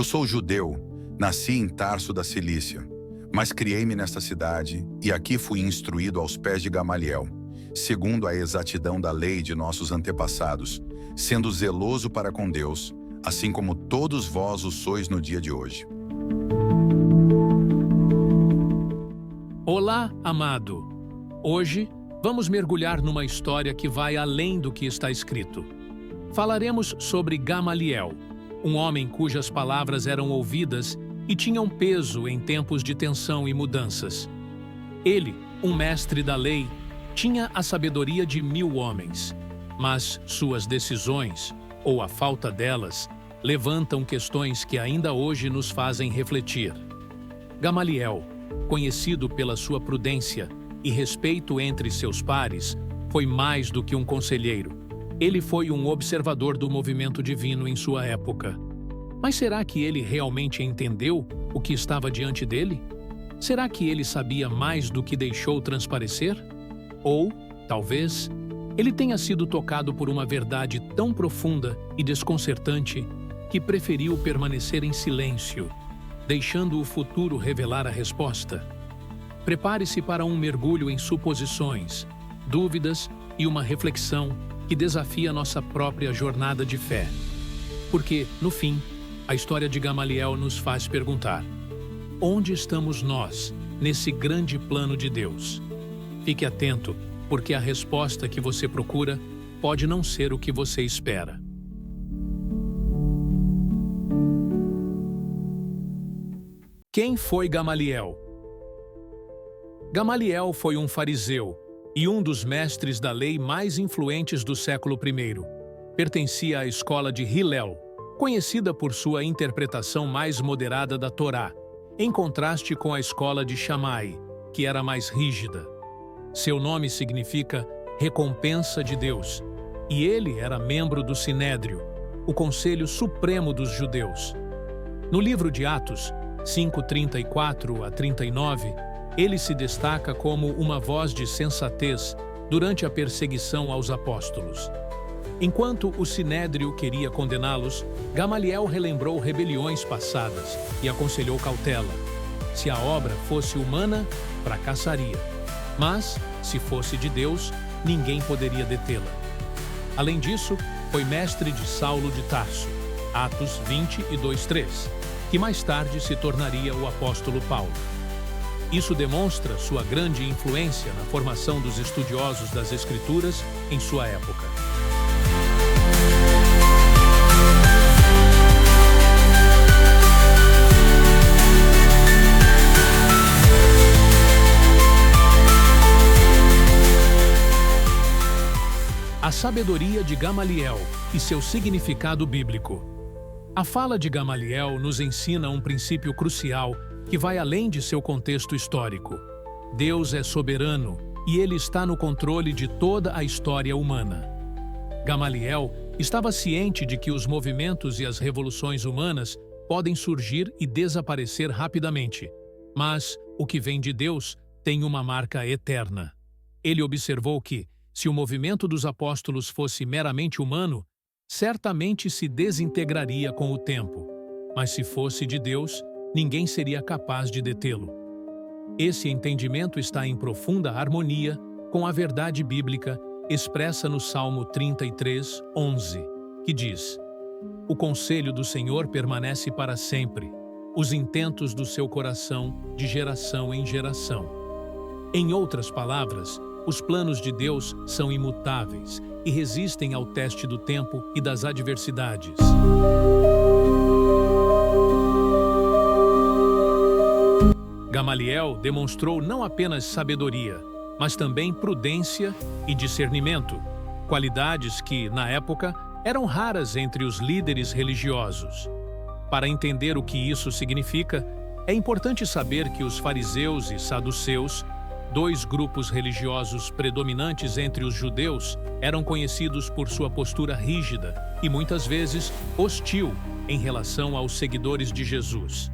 Eu sou judeu, nasci em Tarso da Cilícia, mas criei-me nesta cidade e aqui fui instruído aos pés de Gamaliel, segundo a exatidão da lei de nossos antepassados, sendo zeloso para com Deus, assim como todos vós o sois no dia de hoje. Olá, amado! Hoje, vamos mergulhar numa história que vai além do que está escrito. Falaremos sobre Gamaliel, um homem cujas palavras eram ouvidas e tinham peso em tempos de tensão e mudanças. Ele, um mestre da lei, tinha a sabedoria de 1000 homens, mas suas decisões, ou a falta delas, levantam questões que ainda hoje nos fazem refletir. Gamaliel, conhecido pela sua prudência e respeito entre seus pares, foi mais do que um conselheiro. Ele foi um observador do movimento divino em sua época. Mas será que ele realmente entendeu o que estava diante dele? Será que ele sabia mais do que deixou transparecer? Ou, talvez, ele tenha sido tocado por uma verdade tão profunda e desconcertante que preferiu permanecer em silêncio, deixando o futuro revelar a resposta? Prepare-se para um mergulho em suposições, dúvidas e uma reflexão que desafia nossa própria jornada de fé. Porque, no fim, a história de Gamaliel nos faz perguntar: onde estamos nós nesse grande plano de Deus? Fique atento, porque a resposta que você procura pode não ser o que você espera. Quem foi Gamaliel? Gamaliel foi um fariseu e um dos mestres da lei mais influentes do século I. Pertencia à escola de Hillel, conhecida por sua interpretação mais moderada da Torá, em contraste com a escola de Shammai, que era mais rígida. Seu nome significa recompensa de Deus, e ele era membro do Sinédrio, o Conselho Supremo dos Judeus. No livro de Atos 5:34 a 39, ele se destaca como uma voz de sensatez durante a perseguição aos apóstolos. Enquanto o Sinédrio queria condená-los, Gamaliel relembrou rebeliões passadas e aconselhou cautela. Se a obra fosse humana, fracassaria. Mas, se fosse de Deus, ninguém poderia detê-la. Além disso, foi mestre de Saulo de Tarso, Atos 20 e 2:3, que mais tarde se tornaria o apóstolo Paulo. Isso demonstra sua grande influência na formação dos estudiosos das Escrituras em sua época. A sabedoria de Gamaliel e seu significado bíblico. A fala de Gamaliel nos ensina um princípio crucial que vai além de seu contexto histórico. Deus é soberano e ele está no controle de toda a história humana. Gamaliel estava ciente de que os movimentos e as revoluções humanas podem surgir e desaparecer rapidamente, mas o que vem de Deus tem uma marca eterna. Ele observou que, se o movimento dos apóstolos fosse meramente humano, certamente se desintegraria com o tempo. Mas se fosse de Deus, ninguém seria capaz de detê-lo. Esse entendimento está em profunda harmonia com a verdade bíblica expressa no Salmo 33:11, que diz: "O conselho do Senhor permanece para sempre, os intentos do seu coração de geração em geração." Em outras palavras, os planos de Deus são imutáveis e resistem ao teste do tempo e das adversidades. Gamaliel demonstrou não apenas sabedoria, mas também prudência e discernimento, qualidades que, na época, eram raras entre os líderes religiosos. Para entender o que isso significa, é importante saber que os fariseus e saduceus, dois grupos religiosos predominantes entre os judeus, eram conhecidos por sua postura rígida e muitas vezes hostil em relação aos seguidores de Jesus.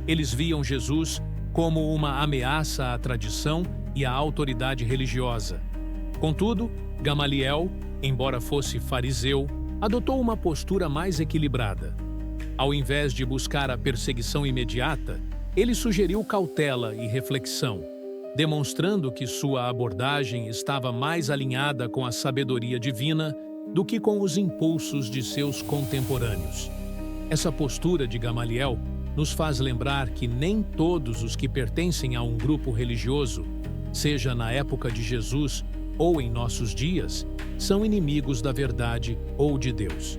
Eles viam Jesus como uma ameaça à tradição e à autoridade religiosa. Contudo, Gamaliel, embora fosse fariseu, adotou uma postura mais equilibrada. Ao invés de buscar a perseguição imediata, ele sugeriu cautela e reflexão, demonstrando que sua abordagem estava mais alinhada com a sabedoria divina do que com os impulsos de seus contemporâneos. Essa postura de Gamaliel nos faz lembrar que nem todos os que pertencem a um grupo religioso, seja na época de Jesus ou em nossos dias, são inimigos da verdade ou de Deus.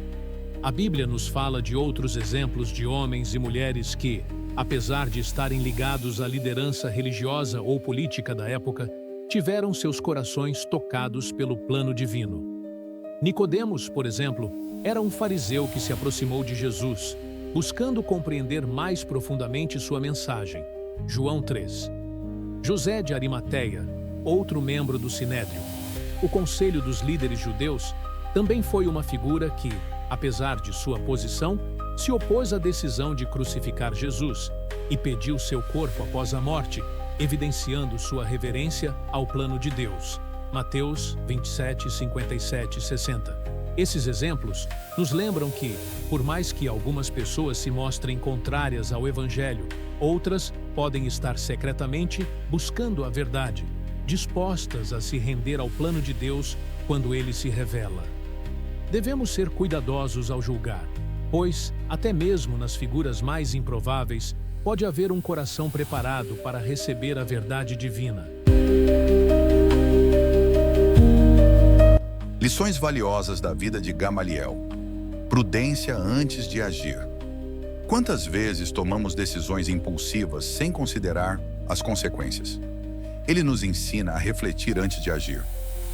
A Bíblia nos fala de outros exemplos de homens e mulheres que, apesar de estarem ligados à liderança religiosa ou política da época, tiveram seus corações tocados pelo plano divino. Nicodemos, por exemplo, era um fariseu que se aproximou de Jesus, buscando compreender mais profundamente sua mensagem. João 3. José de Arimateia, outro membro do Sinédrio, o conselho dos líderes judeus, também foi uma figura que, apesar de sua posição, se opôs à decisão de crucificar Jesus e pediu seu corpo após a morte, evidenciando sua reverência ao plano de Deus. Mateus 27, 57 e 60. Esses exemplos nos lembram que, por mais que algumas pessoas se mostrem contrárias ao Evangelho, outras podem estar secretamente buscando a verdade, dispostas a se render ao plano de Deus quando ele se revela. Devemos ser cuidadosos ao julgar, pois, até mesmo nas figuras mais improváveis, pode haver um coração preparado para receber a verdade divina. Lições valiosas da vida de Gamaliel. Prudência antes de agir. Quantas vezes tomamos decisões impulsivas sem considerar as consequências? Ele nos ensina a refletir antes de agir,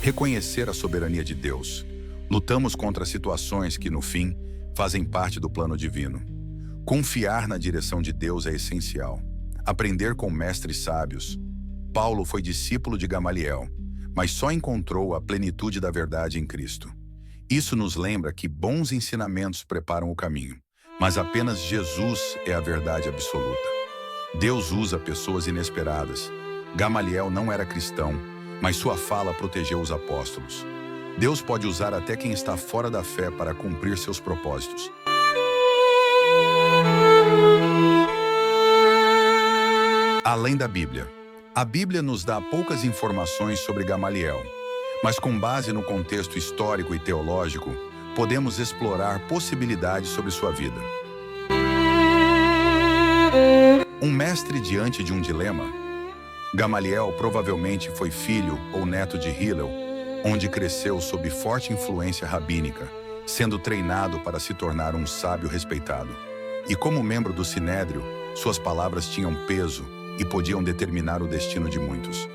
reconhecer a soberania de Deus. Lutamos contra situações que, no fim, fazem parte do plano divino. Confiar na direção de Deus é essencial. Aprender com mestres sábios. Paulo foi discípulo de Gamaliel, mas só encontrou a plenitude da verdade em Cristo. Isso nos lembra que bons ensinamentos preparam o caminho, mas apenas Jesus é a verdade absoluta. Deus usa pessoas inesperadas. Gamaliel não era cristão, mas sua fala protegeu os apóstolos. Deus pode usar até quem está fora da fé para cumprir seus propósitos. Além da Bíblia. A Bíblia nos dá poucas informações sobre Gamaliel, mas com base no contexto histórico e teológico, podemos explorar possibilidades sobre sua vida. Um mestre diante de um dilema? Gamaliel provavelmente foi filho ou neto de Hillel, onde cresceu sob forte influência rabínica, sendo treinado para se tornar um sábio respeitado. E como membro do Sinédrio, suas palavras tinham peso e podiam determinar o destino de muitos.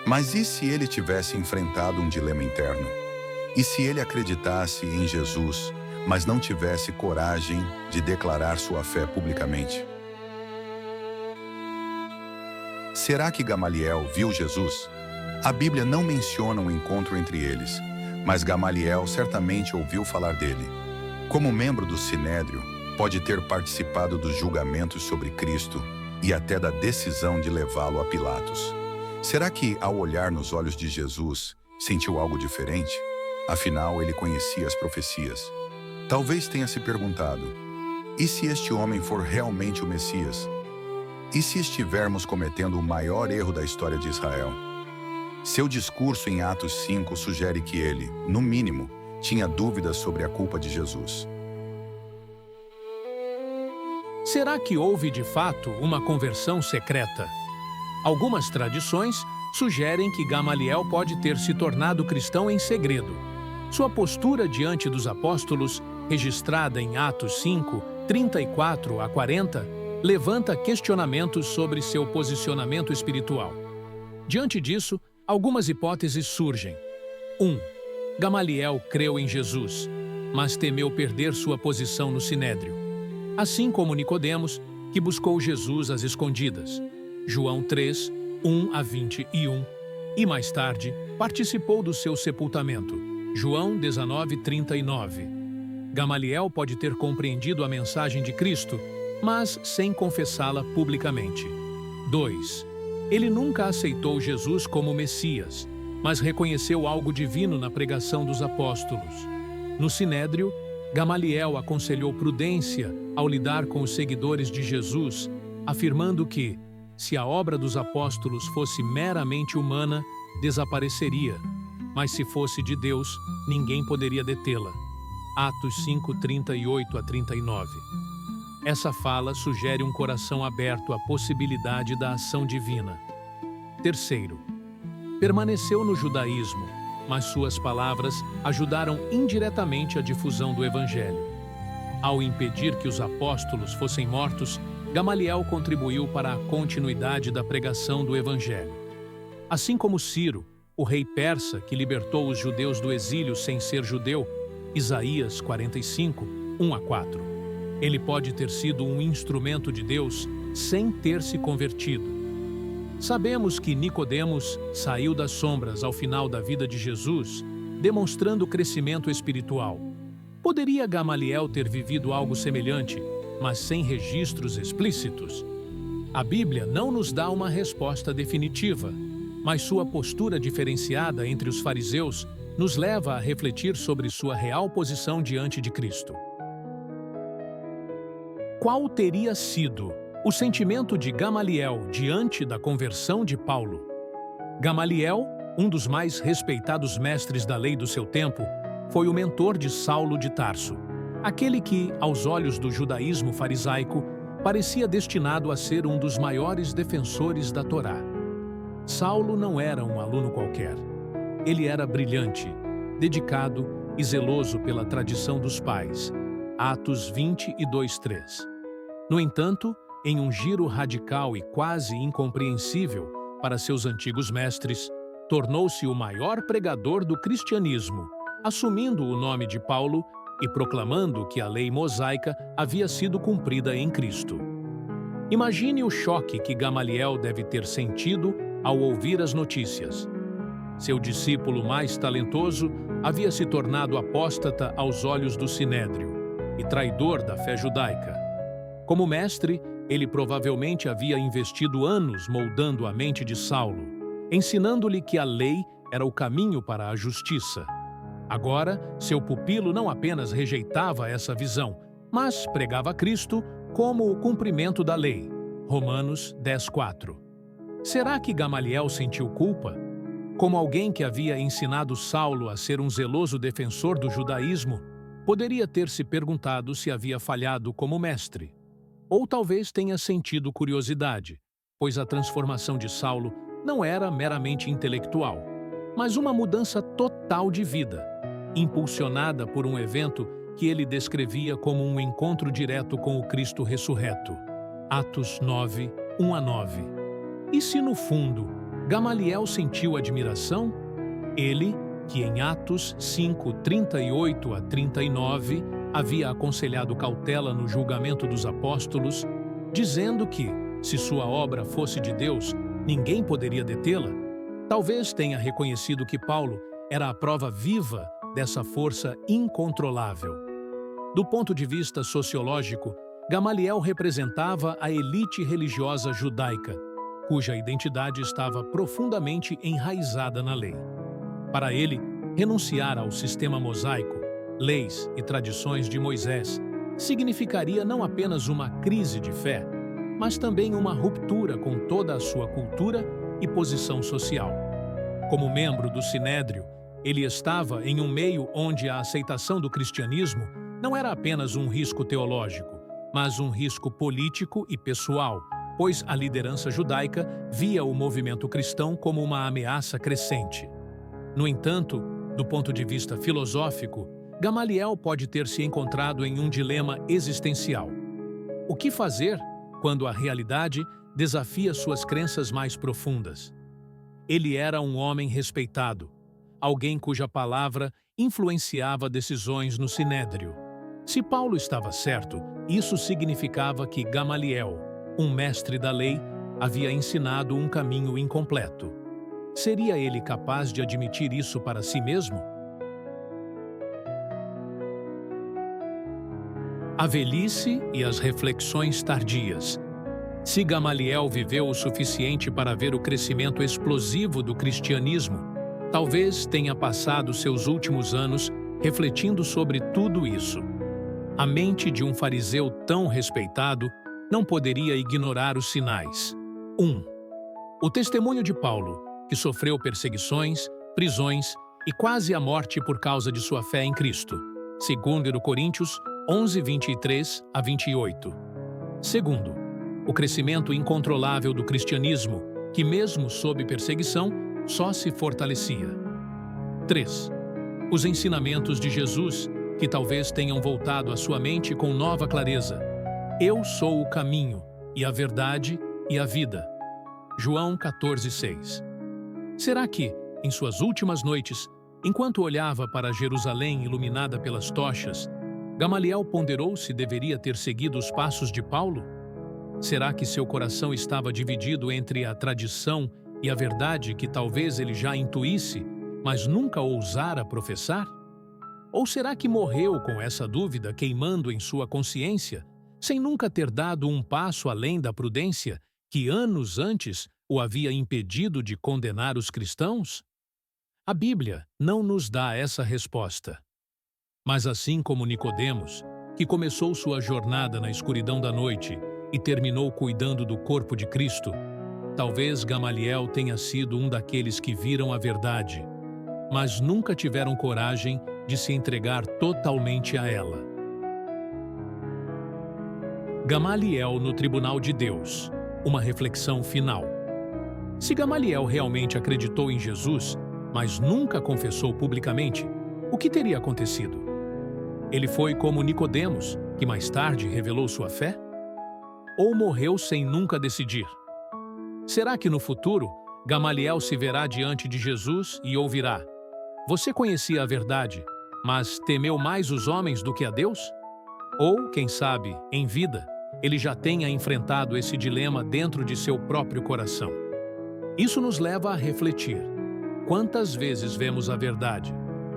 Mas e se ele tivesse enfrentado um dilema interno? E se ele acreditasse em Jesus, mas não tivesse coragem de declarar sua fé publicamente? Será que Gamaliel viu Jesus? A Bíblia não menciona um encontro entre eles, mas Gamaliel certamente ouviu falar dele. Como membro do Sinédrio, pode ter participado dos julgamentos sobre Cristo e até da decisão de levá-lo a Pilatos. Será que, ao olhar nos olhos de Jesus, sentiu algo diferente? Afinal, ele conhecia as profecias. Talvez tenha se perguntado: e se este homem for realmente o Messias? E se estivermos cometendo o maior erro da história de Israel? Seu discurso em Atos 5 sugere que ele, no mínimo, tinha dúvidas sobre a culpa de Jesus. Será que houve de fato uma conversão secreta? Algumas tradições sugerem que Gamaliel pode ter se tornado cristão em segredo. Sua postura diante dos apóstolos, registrada em Atos 5, 34 a 40, levanta questionamentos sobre seu posicionamento espiritual. Diante disso, algumas hipóteses surgem. 1. Gamaliel creu em Jesus, mas temeu perder sua posição no Sinédrio, assim como Nicodemos, que buscou Jesus às escondidas. João 3, 1 a 21, e mais tarde participou do seu sepultamento. João 19, 39. Gamaliel pode ter compreendido a mensagem de Cristo, mas sem confessá-la publicamente. 2. Ele nunca aceitou Jesus como Messias, mas reconheceu algo divino na pregação dos apóstolos. No Sinédrio, Gamaliel aconselhou prudência ao lidar com os seguidores de Jesus, afirmando que, se a obra dos apóstolos fosse meramente humana, desapareceria, mas se fosse de Deus, ninguém poderia detê-la. Atos 5:38-39. Essa fala sugere um coração aberto à possibilidade da ação divina. Terceiro, permaneceu no judaísmo, mas suas palavras ajudaram indiretamente a difusão do Evangelho. Ao impedir que os apóstolos fossem mortos, Gamaliel contribuiu para a continuidade da pregação do Evangelho. Assim como Ciro, o rei persa que libertou os judeus do exílio sem ser judeu, Isaías 45, 1-4. Ele pode ter sido um instrumento de Deus sem ter se convertido. Sabemos que Nicodemos saiu das sombras ao final da vida de Jesus, demonstrando crescimento espiritual. Poderia Gamaliel ter vivido algo semelhante, mas sem registros explícitos? A Bíblia não nos dá uma resposta definitiva, mas sua postura diferenciada entre os fariseus nos leva a refletir sobre sua real posição diante de Cristo. Qual teria sido o sentimento de Gamaliel diante da conversão de Paulo? Gamaliel, um dos mais respeitados mestres da lei do seu tempo, foi o mentor de Saulo de Tarso, aquele que, aos olhos do judaísmo farisaico, parecia destinado a ser um dos maiores defensores da Torá. Saulo não era um aluno qualquer. Ele era brilhante, dedicado e zeloso pela tradição dos pais. Atos 22:3. No entanto, em um giro radical e quase incompreensível para seus antigos mestres, tornou-se o maior pregador do cristianismo, assumindo o nome de Paulo e proclamando que a lei mosaica havia sido cumprida em Cristo. Imagine o choque que Gamaliel deve ter sentido ao ouvir as notícias. Seu discípulo mais talentoso havia se tornado apóstata aos olhos do Sinédrio e traidor da fé judaica. Como mestre, ele provavelmente havia investido anos moldando a mente de Saulo, ensinando-lhe que a lei era o caminho para a justiça. Agora, seu pupilo não apenas rejeitava essa visão, mas pregava Cristo como o cumprimento da lei. Romanos 10:4. Será que Gamaliel sentiu culpa? Como alguém que havia ensinado Saulo a ser um zeloso defensor do judaísmo, poderia ter se perguntado se havia falhado como mestre. Ou talvez tenha sentido curiosidade, pois a transformação de Saulo não era meramente intelectual, mas uma mudança total de vida, impulsionada por um evento que ele descrevia como um encontro direto com o Cristo ressurreto. Atos 9, 1-9. E se no fundo, Gamaliel sentiu admiração? Ele, que em Atos 5, 38-39, havia aconselhado cautela no julgamento dos apóstolos, dizendo que, se sua obra fosse de Deus, ninguém poderia detê-la, talvez tenha reconhecido que Paulo era a prova viva dessa força incontrolável. Do ponto de vista sociológico, Gamaliel representava a elite religiosa judaica, cuja identidade estava profundamente enraizada na lei. Para ele, renunciar ao sistema mosaico, leis e tradições de Moisés, significaria não apenas uma crise de fé, mas também uma ruptura com toda a sua cultura e posição social. Como membro do Sinédrio, ele estava em um meio onde a aceitação do cristianismo não era apenas um risco teológico, mas um risco político e pessoal, pois a liderança judaica via o movimento cristão como uma ameaça crescente. No entanto, do ponto de vista filosófico, Gamaliel pode ter se encontrado em um dilema existencial. O que fazer quando a realidade desafia suas crenças mais profundas? Ele era um homem respeitado, alguém cuja palavra influenciava decisões no Sinédrio. Se Paulo estava certo, isso significava que Gamaliel, um mestre da lei, havia ensinado um caminho incompleto. Seria ele capaz de admitir isso para si mesmo? A velhice e as reflexões tardias. Se Gamaliel viveu o suficiente para ver o crescimento explosivo do cristianismo, talvez tenha passado seus últimos anos refletindo sobre tudo isso. A mente de um fariseu tão respeitado não poderia ignorar os sinais. 1. O testemunho de Paulo, que sofreu perseguições, prisões e quase a morte por causa de sua fé em Cristo. 2 Coríntios 11, 23 a 28. 2. O crescimento incontrolável do cristianismo, que mesmo sob perseguição, só se fortalecia. 3. Os ensinamentos de Jesus, que talvez tenham voltado à sua mente com nova clareza. Eu sou o caminho, e a verdade, e a vida. João 14:6. Será que, em suas últimas noites, enquanto olhava para Jerusalém iluminada pelas tochas, Gamaliel ponderou se deveria ter seguido os passos de Paulo? Será que seu coração estava dividido entre a tradição e a verdade que talvez ele já intuísse, mas nunca ousara professar? Ou será que morreu com essa dúvida queimando em sua consciência, sem nunca ter dado um passo além da prudência que anos antes o havia impedido de condenar os cristãos? A Bíblia não nos dá essa resposta. Mas assim como Nicodemos, que começou sua jornada na escuridão da noite e terminou cuidando do corpo de Cristo, talvez Gamaliel tenha sido um daqueles que viram a verdade, mas nunca tiveram coragem de se entregar totalmente a ela. Gamaliel no Tribunal de Deus. Uma reflexão final. Se Gamaliel realmente acreditou em Jesus, mas nunca confessou publicamente, o que teria acontecido? Ele foi como Nicodemos, que mais tarde revelou sua fé? Ou morreu sem nunca decidir? Será que no futuro, Gamaliel se verá diante de Jesus e ouvirá: "Você conhecia a verdade, mas temeu mais os homens do que a Deus?" Ou, quem sabe, em vida, ele já tenha enfrentado esse dilema dentro de seu próprio coração. Isso nos leva a refletir. Quantas vezes vemos a verdade,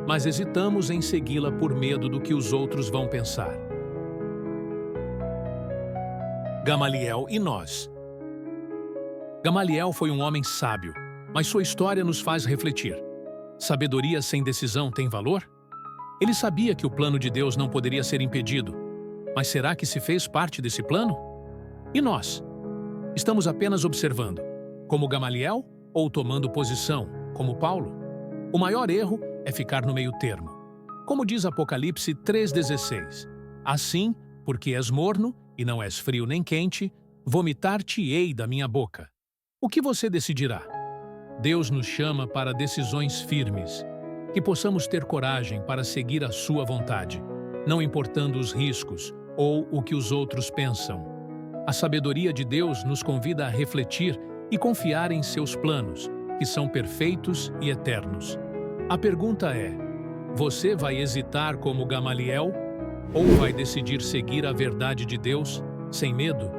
mas hesitamos em segui-la por medo do que os outros vão pensar? Gamaliel e nós. Gamaliel foi um homem sábio, mas sua história nos faz refletir. Sabedoria sem decisão tem valor? Ele sabia que o plano de Deus não poderia ser impedido, mas será que se fez parte desse plano? E nós? Estamos apenas observando, como Gamaliel, ou tomando posição, como Paulo? O maior erro é ficar no meio termo. Como diz Apocalipse 3,16, assim, porque és morno, e não és frio nem quente, vomitar-te-ei da minha boca. O que você decidirá? Deus nos chama para decisões firmes, que possamos ter coragem para seguir a sua vontade, não importando os riscos ou o que os outros pensam. A sabedoria de Deus nos convida a refletir e confiar em seus planos, que são perfeitos e eternos. A pergunta é: você vai hesitar como Gamaliel ou vai decidir seguir a verdade de Deus sem medo?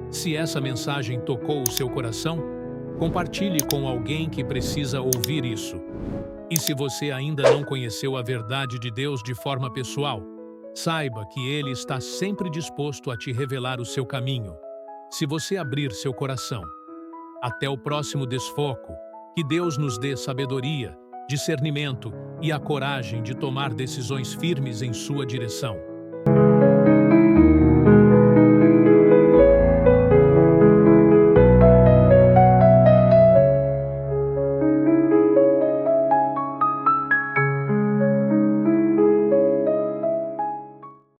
Se essa mensagem tocou o seu coração, compartilhe com alguém que precisa ouvir isso. E se você ainda não conheceu a verdade de Deus de forma pessoal, saiba que Ele está sempre disposto a te revelar o seu caminho, se você abrir seu coração. Até o próximo desfoco, que Deus nos dê sabedoria, discernimento e a coragem de tomar decisões firmes em sua direção.